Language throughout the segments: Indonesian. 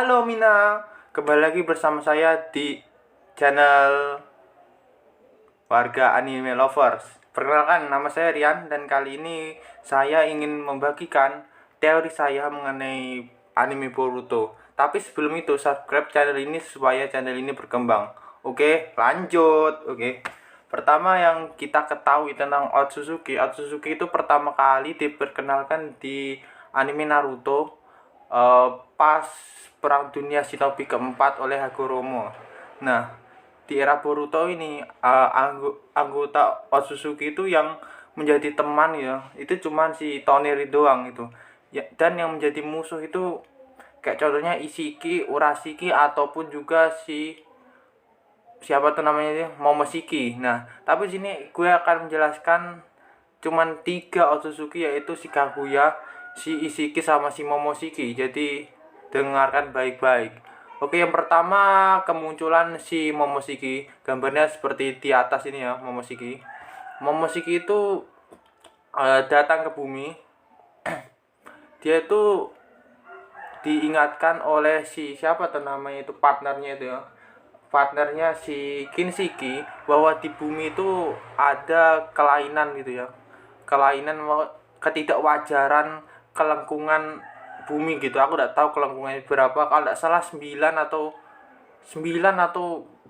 Halo Mina, kembali lagi bersama saya di channel Warga Anime Lovers. Perkenalkan, nama saya Rian dan kali ini saya ingin membagikan teori saya mengenai anime Boruto. Tapi sebelum itu, subscribe channel ini supaya channel ini berkembang. Oke, lanjut. Oke. Pertama yang kita ketahui tentang Otsutsuki. Otsutsuki itu pertama kali diperkenalkan di anime Naruto pas Perang Dunia Shinobi keempat oleh Hagoromo. Nah, di era Boruto ini anggota Otsutsuki itu yang menjadi teman ya, itu cuman si Toneri doang itu. Ya, dan yang menjadi musuh itu kayak contohnya Ishiki, Urashiki ataupun juga si siapa tuh namanya dia Momoshiki. Nah, tapi sini gue akan menjelaskan cuman 3 Otsutsuki, yaitu si Kaguya, si Ishiki sama si Momoshiki. Jadi dengarkan baik-baik. Oke, yang pertama kemunculan si Momoshiki. Gambarnya seperti di atas ini ya, Momoshiki. Momoshiki itu datang ke bumi. Dia itu diingatkan oleh si siapa tuh namanya itu, partnernya itu ya, partnernya si Kinshiki, bahwa di bumi itu ada kelainan gitu ya, kelainan, ketidakwajaran kelengkungan bumi gitu. Aku udah tahu kelengkungannya berapa, kalau tidak salah 9 atau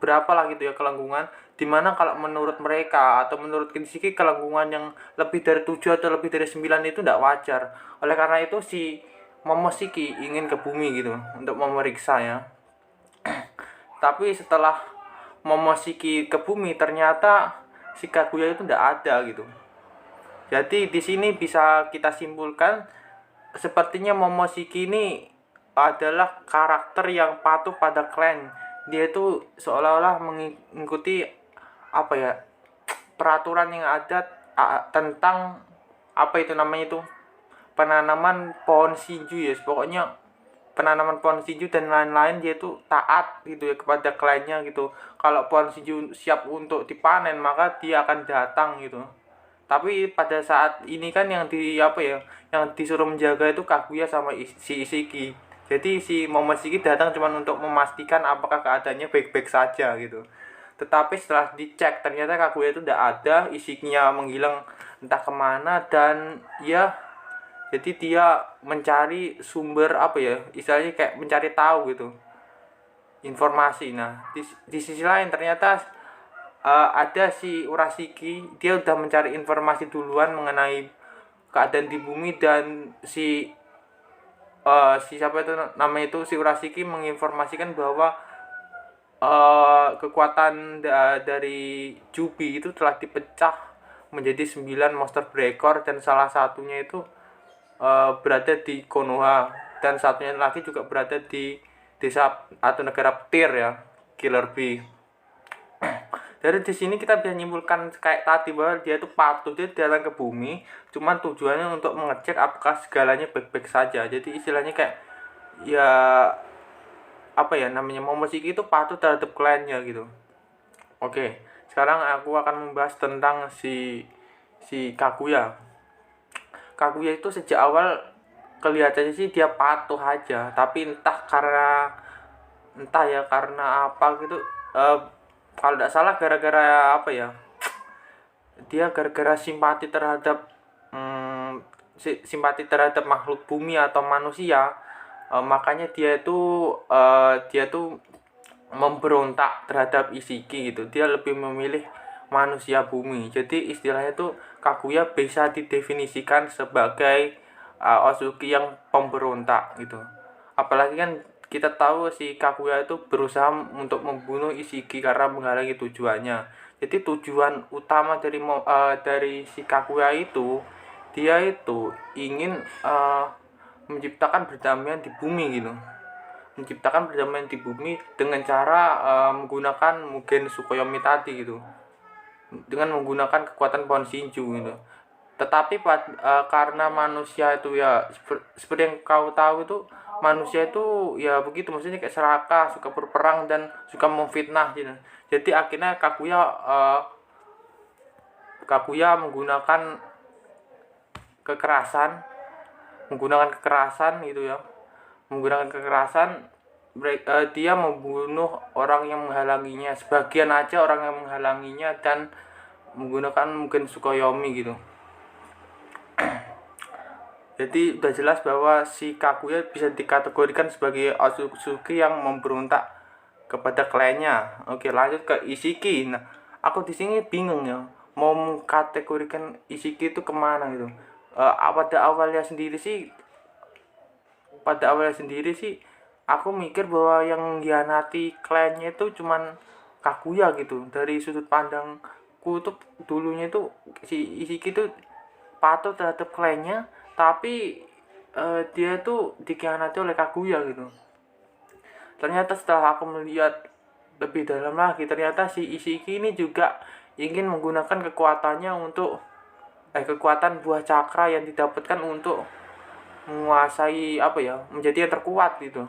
berapa lah gitu ya kelengkungan, dimana kalau menurut mereka atau menurut Kinshiki kelengkungan yang lebih dari 7 atau lebih dari 9 itu tidak wajar. Oleh karena itu si Momoshiki ingin ke bumi gitu untuk memeriksa ya. Tapi setelah Momoshiki ke bumi, ternyata si Kaguya itu tidak ada gitu. Jadi di sini bisa kita simpulkan sepertinya Momoshiki ini adalah karakter yang patuh pada klan. Dia itu seolah-olah mengikuti apa ya, peraturan yang ada tentang apa itu namanya itu, penanaman pohon shinju ya. Pokoknya penanaman pohon shinju dan lain-lain, dia itu taat gitu ya kepada kliennya gitu. Kalau pohon shinju siap untuk dipanen, maka dia akan datang gitu. Tapi pada saat ini kan yang di apa ya, yang disuruh menjaga itu Kaguya sama si Ishiki. Jadi si Momoshiki datang cuma untuk memastikan apakah keadaannya baik-baik saja gitu. Tetapi setelah dicek ternyata Kaguya itu tidak ada, Ishikinya menghilang entah kemana, dan ya jadi dia mencari sumber apa ya, istilahnya kayak mencari tahu gitu, informasi. Nah, di sisi lain ternyata ada si Urashiki, dia udah mencari informasi duluan mengenai keadaan di bumi, dan si siapa itu namanya itu, si Urashiki menginformasikan bahwa kekuatan dari Jubi itu telah dipecah menjadi 9 monster berekor, dan salah satunya itu berada di Konoha, dan satunya lagi juga berada di desa atau negara petir ya, Killer Bee. Dari di sini kita bisa nyimpulkan kayak tadi bahwa dia itu patuh, dia datang ke bumi cuman tujuannya untuk mengecek apakah segalanya baik-baik saja. Jadi istilahnya kayak ya apa ya namanya, Momoshiki itu patuh terhadap kliennya gitu. Oke, sekarang aku akan membahas tentang si Kaguya. Kaguya itu sejak awal kelihatannya sih dia patuh aja, tapi entah ya karena apa gitu, kalau tidak salah gara-gara apa ya, dia gara-gara simpati terhadap makhluk bumi atau manusia. Makanya dia tuh memberontak terhadap Ishiki gitu. Dia lebih memilih manusia bumi. Jadi istilahnya tuh Kaguya bisa didefinisikan sebagai Otsutsuki yang pemberontak gitu. Apalagi kan kita tahu si Kaguya itu berusaha untuk membunuh Ishiki karena menghalangi tujuannya. Jadi tujuan utama dari si Kaguya itu, dia itu ingin menciptakan perdamaian di bumi gitu. Menciptakan perdamaian di bumi dengan cara menggunakan Mugen Tsukuyomi tadi gitu, dengan menggunakan kekuatan pohon Shinju gitu. Tetapi karena manusia itu ya seperti yang kau tahu itu, manusia itu ya begitu, maksudnya kayak serakah, suka berperang dan suka memfitnah gitu. Jadi akhirnya Kaguya kekerasan menggunakan kekerasan gitu ya, menggunakan kekerasan dia membunuh orang yang menghalanginya, sebagian aja orang yang menghalanginya, dan menggunakan mungkin Tsukuyomi gitu. Jadi udah jelas bahwa si Kaguya bisa dikategorikan sebagai Otsutsuki yang memberontak kepada kliennya. Oke, lanjut ke Ishiki. Nah, aku di sini bingung ya, mau mengkategorikan Ishiki itu kemana gitu. Pada awalnya sendiri sih aku mikir bahwa yang mengkhianati kliennya itu cuman Kaguya gitu. Dari sudut pandangku tuh dulunya itu si Ishiki tuh patuh terhadap kliennya, tapi dia tuh dikhianati oleh Kaguya gitu. Ternyata setelah aku melihat lebih dalam lagi, ternyata si Ishiki ini juga ingin menggunakan kekuatan buah cakra yang didapatkan untuk menguasai menjadi yang terkuat gitu,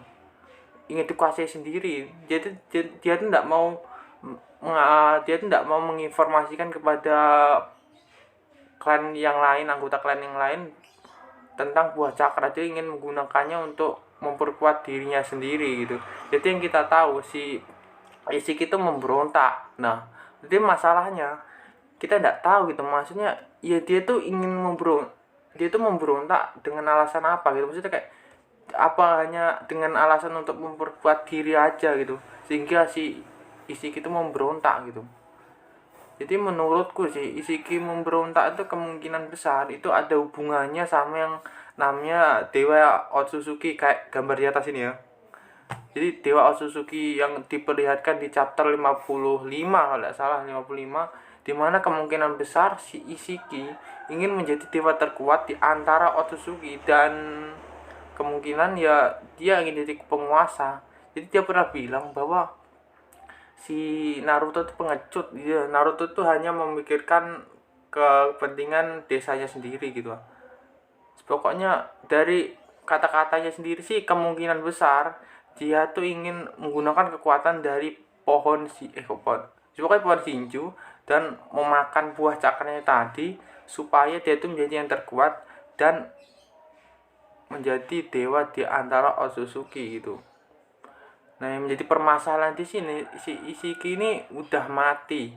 ingin dikuasai sendiri. Jadi dia tuh tidak mau menginformasikan kepada klan yang lain, anggota klan yang lain tentang buah cakra. Dia ingin menggunakannya untuk memperkuat dirinya sendiri gitu. Jadi yang kita tahu si Ishiki itu memberontak. Nah, jadi masalahnya kita tidak tahu gitu, maksudnya ya dia tuh memberontak dengan alasan apa gitu, maksudnya kayak apa, hanya dengan alasan untuk memperkuat diri aja gitu sehingga si Ishiki itu memberontak gitu. Jadi menurutku sih Ishiki memberontak itu kemungkinan besar itu ada hubungannya sama yang namanya Dewa Otsutsuki, kayak gambar di atas ini ya. Jadi Dewa Otsutsuki yang diperlihatkan di chapter 55 kalau tidak salah, 55, di mana kemungkinan besar si Ishiki ingin menjadi dewa terkuat di antara Otsutsuki, dan kemungkinan ya dia ingin jadi penguasa. Jadi dia pernah bilang bahwa si Naruto itu pengecut. Dia Naruto itu hanya memikirkan kepentingan desanya sendiri gitu. Pokoknya dari kata-katanya sendiri sih kemungkinan besar dia tuh ingin menggunakan kekuatan dari pohon Shinju dan memakan buah cakranya tadi supaya dia tuh menjadi yang terkuat dan menjadi dewa di antara Otsutsuki gitu. Nah, yang menjadi permasalahan di sini si Ishiki ini udah mati.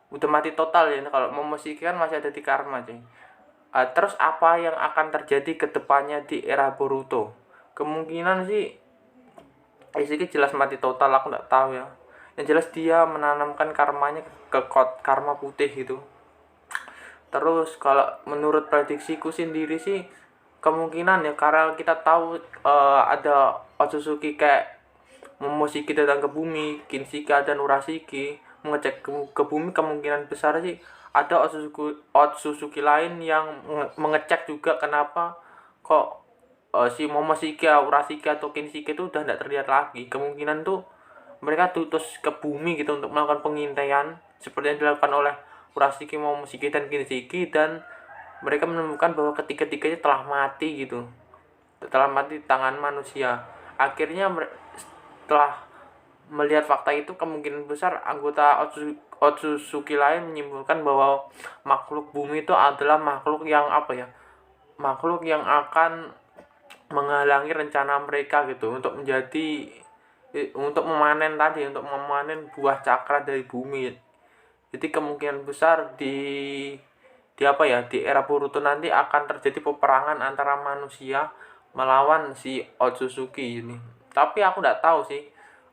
Udah mati total ya. Kalau Momoshiki kan masih ada di Karma, cuy. Terus apa yang akan terjadi ke depannya di era Boruto? Kemungkinan sih Ishiki jelas mati total, aku nggak tahu ya. Yang jelas dia menanamkan karmanya ke karma putih gitu. Terus kalau menurut prediksiku sendiri sih kemungkinan ya, karena kita tahu ada Otsutsuki kayak Momoshiki datang ke bumi, Kinshika dan Urashiki mengecek ke bumi, kemungkinan besar sih ada Otsutsuki lain yang mengecek juga kenapa kok si Momoshiki, Urashiki atau Kinshika itu udah tidak terlihat lagi. Kemungkinan tuh mereka diutus ke bumi gitu untuk melakukan pengintaian seperti yang dilakukan oleh Urashiki, Momoshiki dan Kinshiki, dan mereka menemukan bahwa ketiga-tiganya telah mati gitu, telah mati di tangan manusia. Akhirnya setelah melihat fakta itu, kemungkinan besar anggota Otsutsuki lain menyimpulkan bahwa makhluk bumi itu adalah makhluk yang makhluk yang akan menghalangi rencana mereka gitu untuk memanen buah cakra dari bumi. Jadi kemungkinan besar di era Boruto nanti akan terjadi peperangan antara manusia melawan si Otsutsuki ini. Tapi aku tidak tahu sih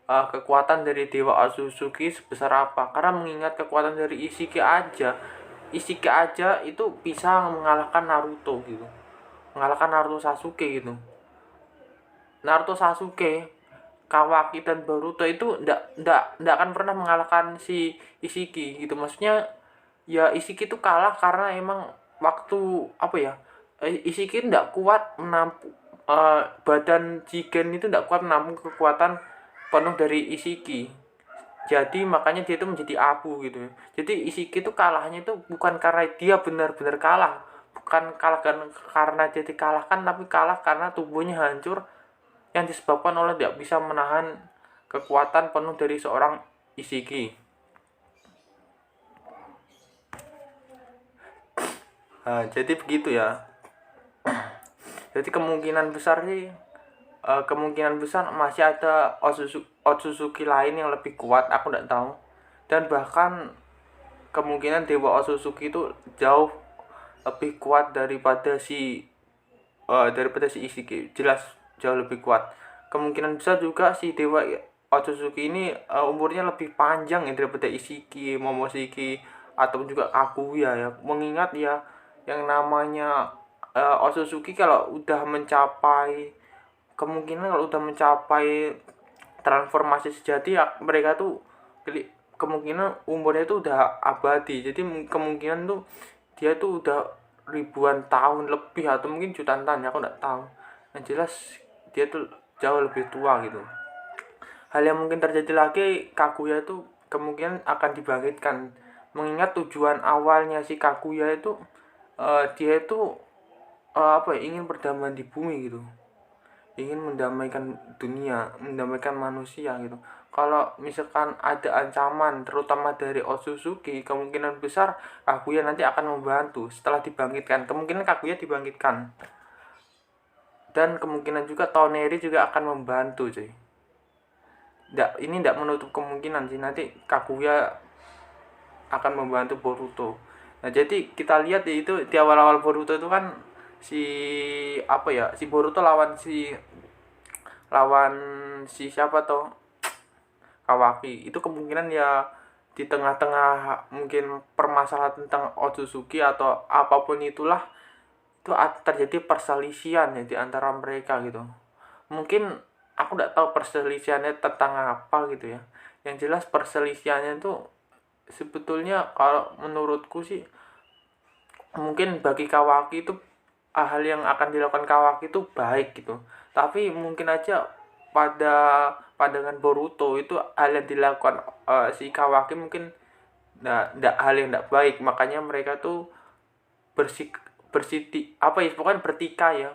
kekuatan dari Dewa Otsutsuki sebesar apa, karena mengingat kekuatan dari Ishiki aja itu bisa mengalahkan Naruto gitu, mengalahkan Naruto Sasuke gitu. Naruto Sasuke, Kawaki dan Boruto itu ndak akan pernah mengalahkan si Ishiki gitu. Maksudnya ya Ishiki itu kalah karena emang Ishiki ndak kuat menampung badan Jigen itu ndak kuat menampung kekuatan penuh dari Ishiki. Jadi makanya dia itu menjadi abu gitu. Jadi Ishiki itu kalahnya itu bukan karena dia benar-benar kalah, bukan kalah karena dia dikalahkan, tapi kalah karena tubuhnya hancur yang disebabkan oleh tidak bisa menahan kekuatan penuh dari seorang Ishiki. Jadi begitu ya. Jadi kemungkinan besar sih kemungkinan besar masih ada Otsutsuki lain yang lebih kuat, aku tidak tahu. Dan bahkan kemungkinan Dewa Otsutsuki itu jauh lebih kuat daripada si Ishiki, jelas jauh lebih kuat. Kemungkinan besar juga si Dewa Otsutsuki ini umurnya lebih panjang ya daripada Ishiki, Momoshiki atau juga Kaguya ya. Mengingat ya yang namanya Otsutsuki kalau udah mencapai transformasi sejati ya, mereka tuh kemungkinan umurnya itu udah abadi. Jadi kemungkinan tuh dia tuh udah ribuan tahun lebih atau mungkin jutaan tahun ya, aku nggak tahu. Yang jelas dia tuh jauh lebih tua gitu. Hal yang mungkin terjadi lagi, Kaguya itu kemungkinan akan dibangkitkan. Mengingat tujuan awalnya si Kaguya itu dia itu ingin perdamaian di bumi gitu, ingin mendamaikan dunia, mendamaikan manusia gitu. Kalau misalkan ada ancaman terutama dari Otsutsuki, kemungkinan besar Kaguya nanti akan membantu setelah dibangkitkan. Kemungkinan Kaguya dibangkitkan. Dan kemungkinan juga Toneri juga akan membantu, cuy. Ini tidak menutup kemungkinan sih nanti Kaguya akan membantu Boruto. Nah, jadi kita lihat itu di awal-awal Boruto itu kan si Boruto lawan si siapa toh, Kawaki. Itu kemungkinan ya di tengah-tengah mungkin permasalahan tentang Otsutsuki atau apapun itulah, itu terjadi perselisihan ya di antara mereka gitu. Mungkin aku tidak tahu perselisihannya tentang apa gitu ya. Yang jelas perselisihannya itu sebetulnya kalau menurutku sih mungkin bagi Kawaki itu hal yang akan dilakukan Kawaki itu baik gitu. Tapi mungkin aja pada pandangan Boruto itu hal yang dilakukan si Kawaki mungkin ndak hal yang ndak baik. Makanya mereka tuh pokoknya bertikai.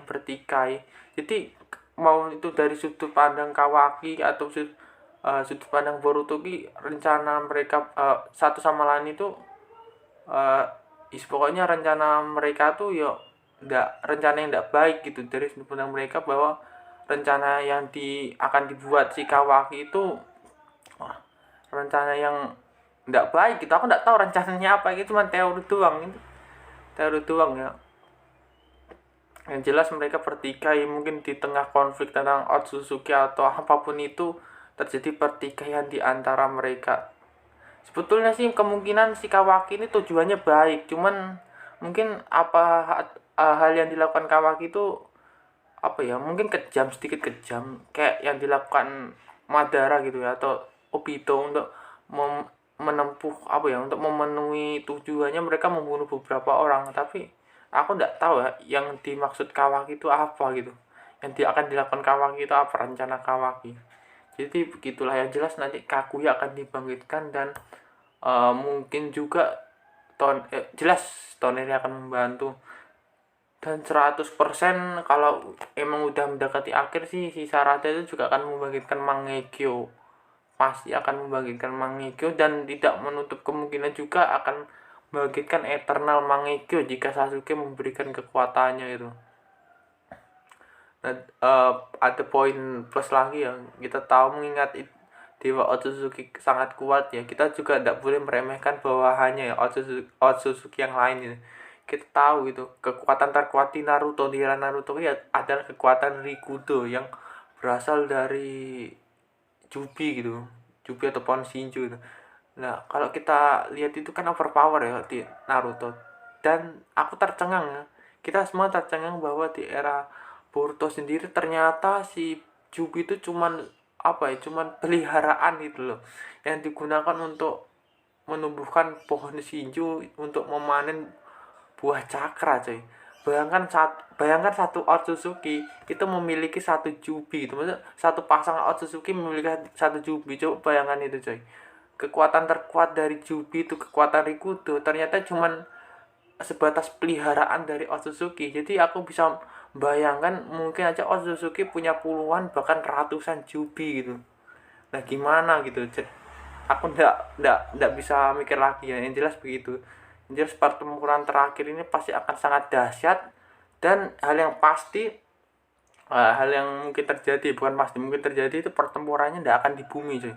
Jadi mau itu dari sudut pandang Kawaki atau sudut pandang Boruto, rencana mereka satu sama lain itu pokoknya rencana mereka tuh ya rencana yang tidak baik gitu. Dari sudut pandang mereka bahwa rencana yang akan dibuat si Kawaki itu rencana yang tidak baik gitu. Aku tidak tahu rencananya apa, itu cuma teori doang ya. Yang jelas mereka bertikai, mungkin di tengah konflik tentang Otsutsuki atau apapun itu terjadi pertikaian di antara mereka. Sebetulnya sih kemungkinan si Kawaki ini tujuannya baik, cuman mungkin hal yang dilakukan Kawaki itu mungkin sedikit kejam, kayak yang dilakukan Madara gitu ya, atau Obito untuk menempuh untuk memenuhi tujuannya. Mereka membunuh beberapa orang, tapi aku tidak tahu ya yang dimaksud Kawaki itu apa gitu, yang akan dilakukan Kawaki itu apa, rencana Kawaki. Jadi begitulah. Yang jelas nanti Kaguya akan dibangkitkan dan mungkin juga jelas Toneri akan membantu. Dan 100% kalau emang udah mendekati akhir sih, si Sarada itu juga akan membangkitkan Mangekyo. Pasti akan membangkitkan Mangekyo, dan tidak menutup kemungkinan juga akan membangkitkan Eternal Mangekyo jika Sasuke memberikan kekuatannya itu. Nah, ada poin plus lagi yang kita tahu, mengingat Dewa Otsutsuki sangat kuat ya. Kita juga tidak boleh meremehkan bawahannya ya, Otsutsuki yang lain ya. Kita tahu itu kekuatan terkuat di era Naruto ya adalah kekuatan Rikudo yang berasal dari Jubi gitu, Jubi atau pohon Shinju gitu. Nah, kalau kita lihat itu kan overpower ya di Naruto, dan aku tercengang ya, kita semua tercengang bahwa di era Boruto sendiri ternyata si Jubi itu cuman peliharaan gitu loh, yang digunakan untuk menumbuhkan pohon Shinju untuk memanen buah cakra, coy. Bayangkan satu Otsutsuki itu memiliki satu Jubi gitu. Maksudnya satu pasang Otsutsuki memiliki satu Jubi. Coba bayangkan itu, coy. Kekuatan terkuat dari Jubi itu, kekuatan Rikudo, ternyata cuman sebatas peliharaan dari Otsutsuki. Jadi aku bisa bayangkan mungkin aja Otsutsuki punya puluhan bahkan ratusan Jubi gitu. Nah, gimana gitu? Aku ndak bisa mikir lagi ya. Yang jelas begitu. Jelas pertempuran terakhir ini pasti akan sangat dahsyat, dan hal yang pasti hal yang mungkin terjadi, bukan pasti mungkin terjadi, itu pertempurannya tidak akan di bumi cuy.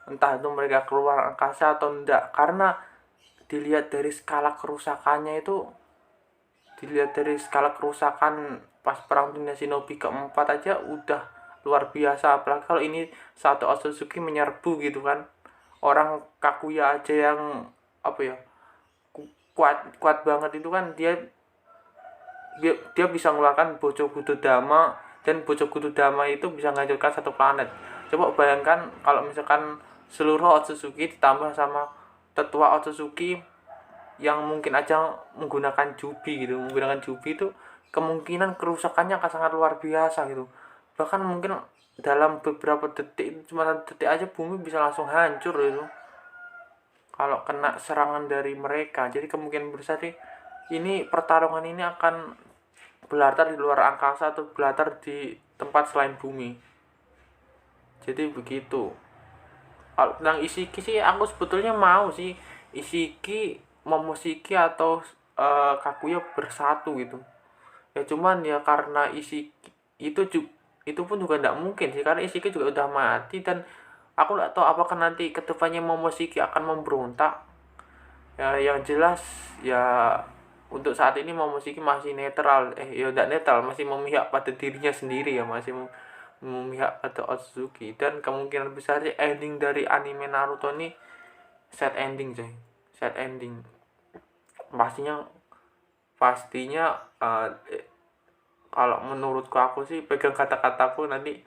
Entah itu mereka keluar angkasa atau enggak, karena dilihat dari skala kerusakannya itu, dilihat dari skala kerusakan pas perang dunia shinobi keempat aja udah luar biasa, apalagi kalau ini satu Otsutsuki menyerbu gitu kan. Orang Kakuya aja yang apa ya, kuat kuat banget itu kan, dia bisa mengeluarkan Bojogudo Dama, dan Bojogudo Dama itu bisa menghancurkan satu planet. Coba bayangkan kalau misalkan seluruh Otsutsuki ditambah sama tetua Otsutsuki yang mungkin aja menggunakan Jubi gitu, menggunakan Jubi itu kemungkinan kerusakannya akan sangat luar biasa gitu. Bahkan mungkin dalam beberapa detik, cuma detik aja bumi bisa langsung hancur gitu kalau kena serangan dari mereka. Jadi kemungkinan besar sih ini pertarungan ini akan berlatar di luar angkasa atau berlatar di tempat selain bumi. Jadi begitu. Kalau tentang Ishiki sih aku sebetulnya mau sih Ishiki, Momoshiki atau Kaguya bersatu gitu. Ya cuman ya karena Ishiki itu itu pun juga tidak mungkin sih, karena Ishiki juga udah mati, dan aku nggak tahu apakah nanti kedepannya Momoshiki akan memberontak. Ya yang jelas ya untuk saat ini Momoshiki masih netral, ya udah netral, masih memihak pada dirinya sendiri ya, masih memihak pada Otsutsuki. Dan kemungkinan besar sih ending dari anime Naruto ini sad ending coy, sad ending pastinya. Pastinya kalau menurutku, aku sih pegang kata-kataku nanti,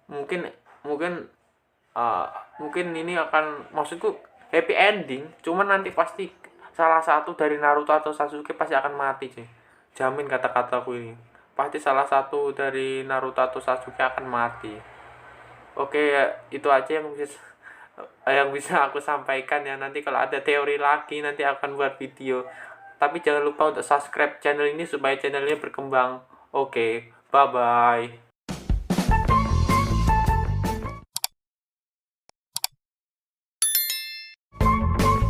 mungkin mungkin uh, mungkin ini akan, maksudku happy ending, cuman nanti pasti salah satu dari Naruto atau Sasuke pasti akan mati sih, jamin kata-kataku ini. Pasti salah satu dari Naruto atau Sasuke akan mati. Oke, itu aja yang bisa aku sampaikan ya. Nanti kalau ada teori lagi nanti akan buat video, tapi jangan lupa untuk subscribe channel ini supaya channelnya berkembang. Oke, bye bye.